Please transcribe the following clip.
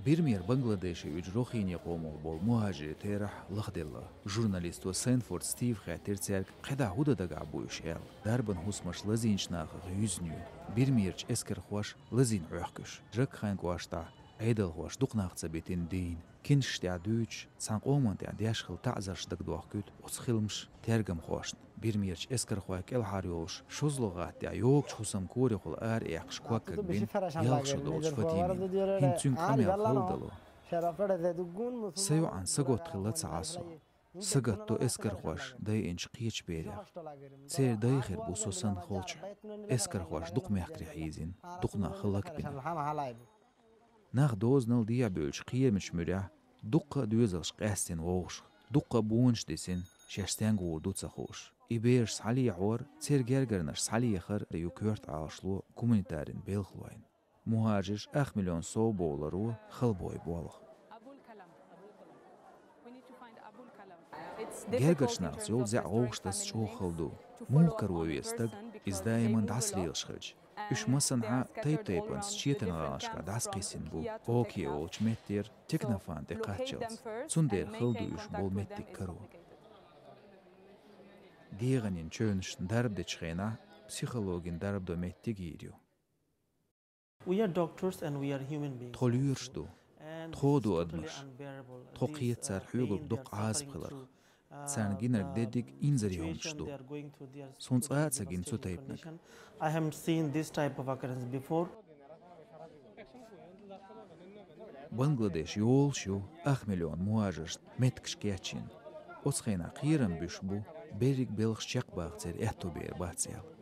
Birmir Bangladeshi ücroxini qomul bol muhaciri terah lagdilla. Jurnalist ve Sanford Steve Khatircerk qeda huda daga bu işel. Darban husmaş lazinçnaq yüznü. Birmirç esker xoş lazin uqkuş. Jak khan qoşta Eidel hoş duqnaqsa betin din. Kinştya düç sanqomant ya yaşxıl ta'zarşdık doqkut. Otsxilmiş tergam xoşn. Birmirç esker xoyak el haryoş. Şozluğat ya yok çusam kori qol ar yaqş quakak bin. Yaqş dolç fatini. Hinçün qamya qıldılı. Sayo an sagot xilat saaso. Sagat to esker xoş day inç qiç beri. Ser day xir bu sosan xolç. Esker xoş duqmaq krihizin. Duqna xılak bin. Nach doznal dia bölç qiyemç mürya. Duqqa düzelş qastin oğuş. Duqqa buunç desin. Şersten gurduca xoş. İber sali yağor, sergergernaş sali yaxır yukört ağışlu komünitarin belxloyn. Muhacir 1 milyon sow boğlaru xılboy bolıq. Gergaçnağız yol zə oğuştas çoğxıldu. Muhkaroyestag izdayman dasliyılşğıç. Üşmasan ha taypans çietanlaşqa das qisin bu. Oki olç mettir teknafan de qaçılz. Sunder xıldu üş bol mettik karo. Giğanin çönüşün darbde çıxena psixologin darbda metti giriyor. We are doctors and we are human beings. Toluyurşdu. Todu admış. Toqiyetsar hügub duq azb qılır. Sen ginerk dedik inzari olmuştu. Sonsa gin su taypnak. I have seen this type of occurrence before. Bangladesh yol şu 1 milyon muhacir metkş geçin. Otsxena qiran büş bu berik belx çaq bağçer ehtober bağçel.